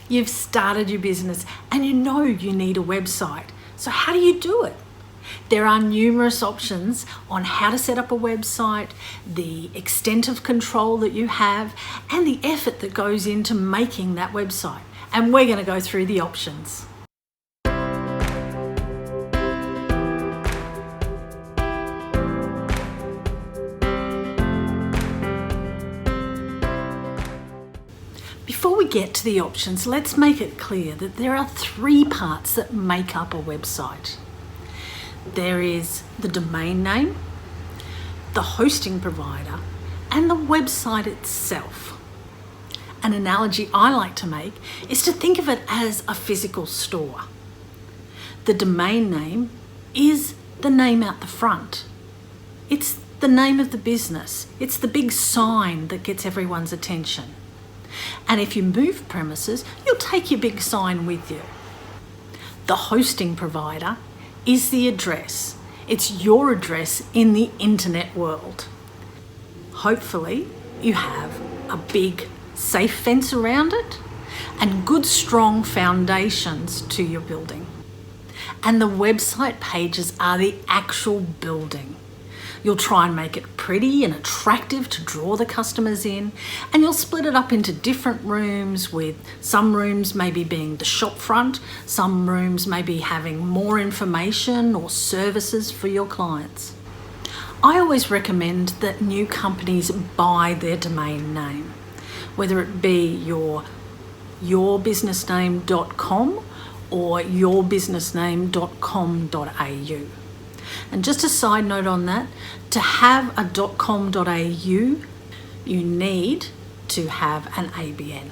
You've started your business and you know you need a website. So how do you do it? There are numerous options on how to set up a website, the extent of control that you have, and the effort that goes into making that website. And we're going to go through the options. Before we get to the options, let's make it clear that there are three parts that make up a website. There is the domain name, the hosting provider, and the website itself. An analogy I like to make is to think of it as a physical store. The domain name is the name out the front. It's the name of the business. It's the big sign that gets everyone's attention. And if you move premises, you'll take your big sign with you. The hosting provider is the address. It's your address in the internet world. Hopefully, you have a big safe fence around it and good strong foundations to your building. And the website pages are the actual building. You'll try and make it pretty and attractive to draw the customers in, and you'll split it up into different rooms, with some rooms maybe being the shop front, some rooms maybe having more information or services for your clients. I always recommend that new companies buy their domain name, whether it be yourbusinessname.com or yourbusinessname.com.au. And just a side note on that, to have a .com.au, you need to have an ABN.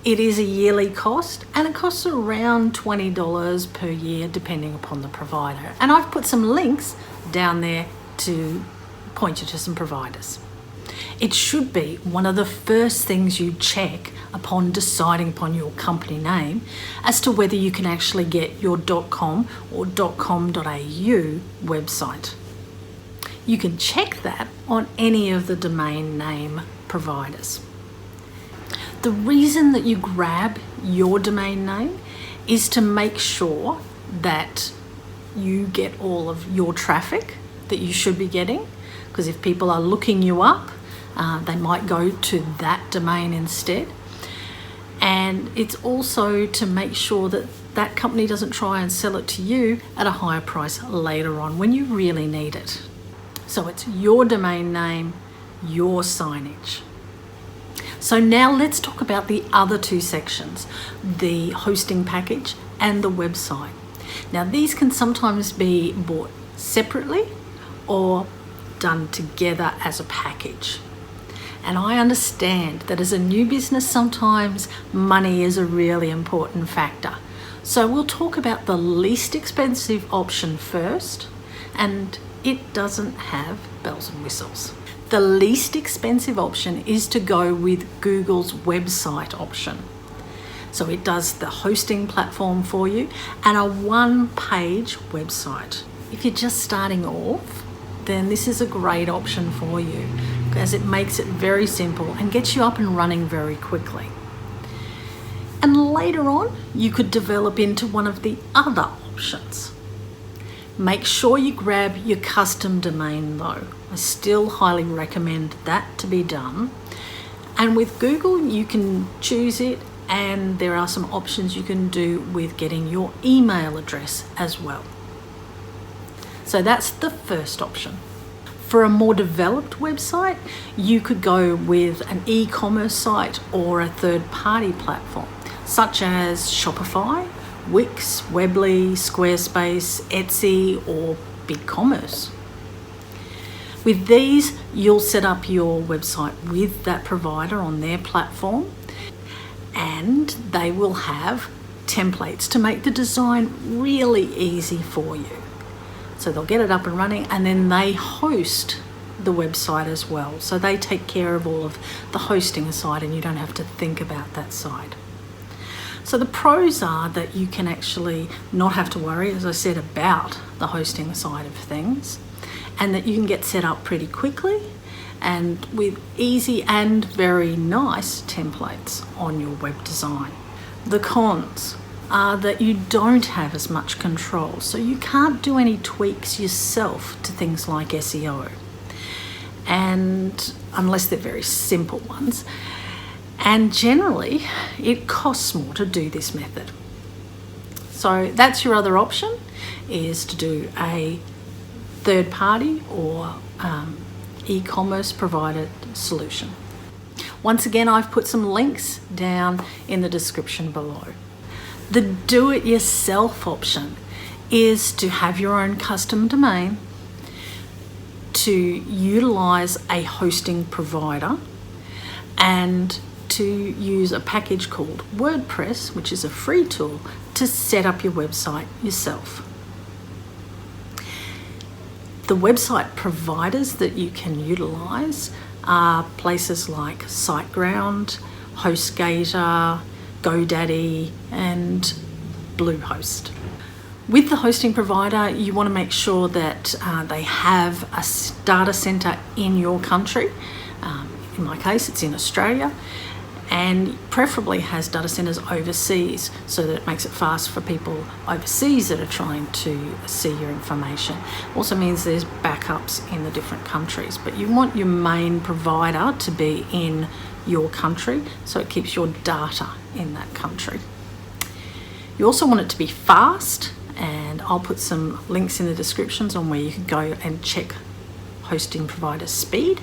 It is a yearly cost, and it costs around $20 per year depending upon the provider. And I've put some links down there to point you to some providers. It should be one of the first things you check upon deciding upon your company name as to whether you can actually get your .com or .com.au website. You can check that on any of the domain name providers. The reason that you grab your domain name is to make sure that you get all of your traffic that you should be getting, because if people are looking you up, they might go to that domain instead. And it's also to make sure that that company doesn't try and sell it to you at a higher price later on when you really need it. So it's your domain name, your signage. So now let's talk about the other two sections, the hosting package and the website. Now these can sometimes be bought separately or done together as a package. And I understand that as a new business, sometimes money is a really important factor. So we'll talk about the least expensive option first, and it doesn't have bells and whistles. The least expensive option is to go with Google's website option. So it does the hosting platform for you and a one-page website. If you're just starting off, then this is a great option for you, as it makes it very simple and gets you up and running very quickly. And later on, you could develop into one of the other options. Make sure you grab your custom domain though. I still highly recommend that to be done. And with Google, you can choose it, and there are some options you can do with getting your email address as well. So that's the first option. For a more developed website, you could go with an e-commerce site or a third-party platform, such as Shopify, Wix, Weebly, Squarespace, Etsy, or BigCommerce. With these, you'll set up your website with that provider on their platform, and they will have templates to make the design really easy for you. So they'll get it up and running, and then they host the website as well. So they take care of all of the hosting side, and you don't have to think about that side. So the pros are that you can actually not have to worry, as I said, about the hosting side of things, and that you can get set up pretty quickly and with easy and very nice templates on your web design. The cons are that you don't have as much control, so you can't do any tweaks yourself to things like SEO, and unless they're very simple ones, and generally it costs more to do this method. So that's your other option, is to do a third party or e-commerce provided solution. Once again, I've put some links down in the description below. The do-it-yourself option is to have your own custom domain, to utilize a hosting provider, and to use a package called WordPress, which is a free tool, to set up your website yourself. The website providers that you can utilize are places like SiteGround, HostGator, GoDaddy, and Bluehost. With the hosting provider, you want to make sure that they have a data center in your country. In my case, it's in Australia, and preferably has data centers overseas, so that it makes it fast for people overseas that are trying to see your information. Also means there's backups in the different countries, but you want your main provider to be in your country, so it keeps your data in that country. You also want it to be fast, and I'll put some links in the descriptions on where you can go and check hosting provider speed.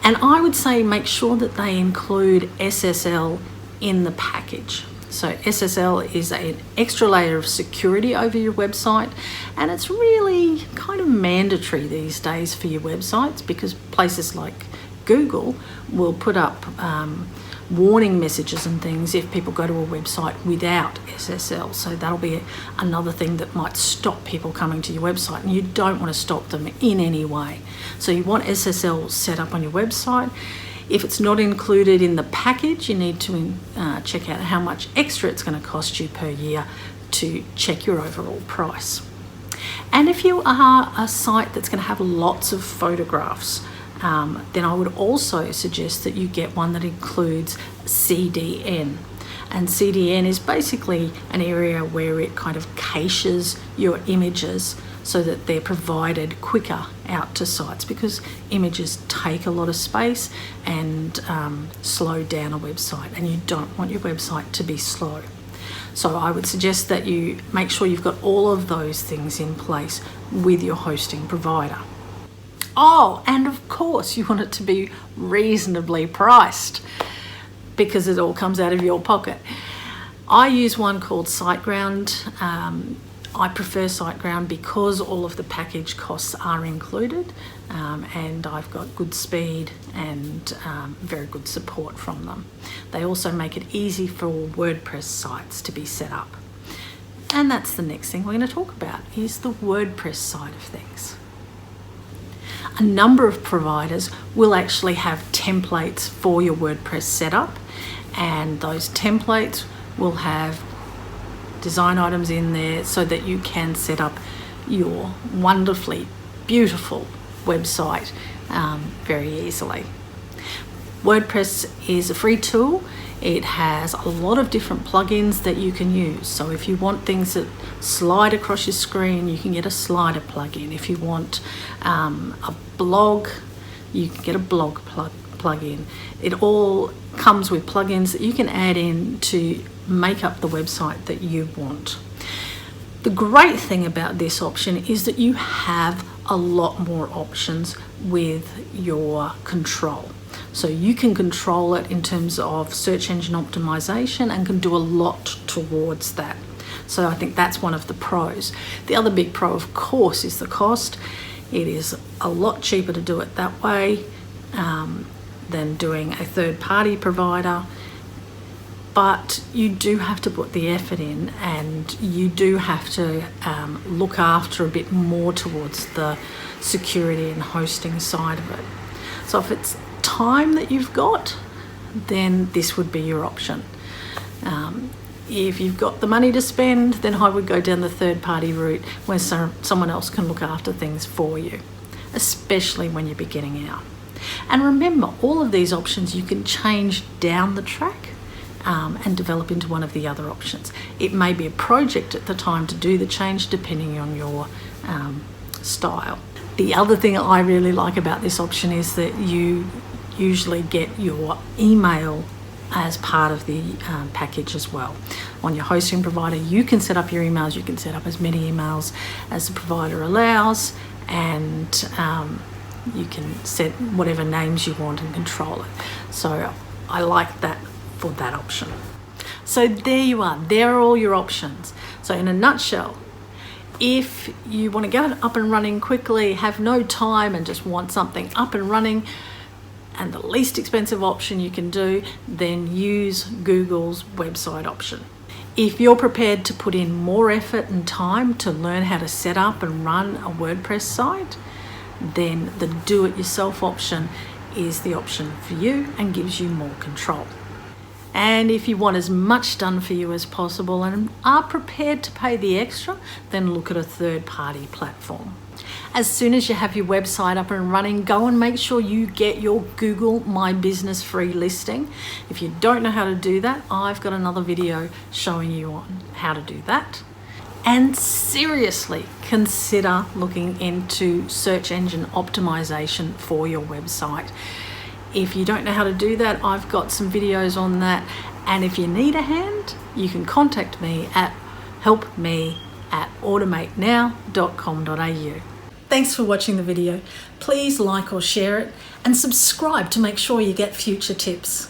And I would say make sure that they include SSL in the package. So SSL is an extra layer of security over your website, and it's really kind of mandatory these days for your websites, because places like Google will put up warning messages and things if people go to a website without SSL. So that'll be another thing that might stop people coming to your website, and you don't want to stop them in any way. So you want SSL set up on your website. If it's not included in the package, you need to check out how much extra it's going to cost you per year to check your overall price. And if you are a site that's going to have lots of photographs, then I would also suggest that you get one that includes CDN. And CDN is basically an area where it kind of caches your images so that they're provided quicker out to sites, because images take a lot of space and slow down a website, and you don't want your website to be slow. So I would suggest that you make sure you've got all of those things in place with your hosting provider. Oh, and of course you want it to be reasonably priced, because it all comes out of your pocket. I use one called SiteGround. I prefer SiteGround because all of the package costs are included, and I've got good speed and very good support from them. They also make it easy for WordPress sites to be set up. And that's the next thing we're going to talk about, is the WordPress side of things. A number of providers will actually have templates for your WordPress setup, and those templates will have design items in there so that you can set up your wonderfully beautiful website very easily. WordPress is a free tool. It has a lot of different plugins that you can use. So if you want things that slide across your screen, you can get a slider plugin. If you want a blog, you can get a blog plugin. It all comes with plugins that you can add in to make up the website that you want. The great thing about this option is that you have a lot more options with your control. So you can control it in terms of search engine optimization and can do a lot towards that. So I think that's one of the pros. The other big pro, of course, is the cost. It is a lot cheaper to do it that way than doing a third-party provider. But you do have to put the effort in, and you do have to look after a bit more towards the security and hosting side of it. So if it's time that you've got, then this would be your option. If you've got the money to spend, then I would go down the third-party route where someone else can look after things for you, especially when you're beginning out. And remember, all of these options you can change down the track and develop into one of the other options. It may be a project at the time to do the change depending on your style. The other thing I really like about this option is that you usually get your email as part of the package as well. On your hosting provider, you can set up your emails. You can set up as many emails as the provider allows, and you can set whatever names you want and control it. So I like that for that option. So there you are. There are all your options. So in a nutshell, if you want to get up and running quickly, have no time and just want something up and running, and the least expensive option you can do, then use Google's website option. If you're prepared to put in more effort and time to learn how to set up and run a WordPress site, then the do-it-yourself option is the option for you and gives you more control. And if you want as much done for you as possible and are prepared to pay the extra, then look at a third-party platform. As soon as you have your website up and running, go and make sure you get your Google My Business free listing. If you don't know how to do that, I've got another video showing you on how to do that. And seriously consider looking into search engine optimization for your website. If you don't know how to do that, I've got some videos on that. And if you need a hand, you can contact me at helpme@automatenow.com.au. Thanks for watching the video. Please like or share it and subscribe to make sure you get future tips.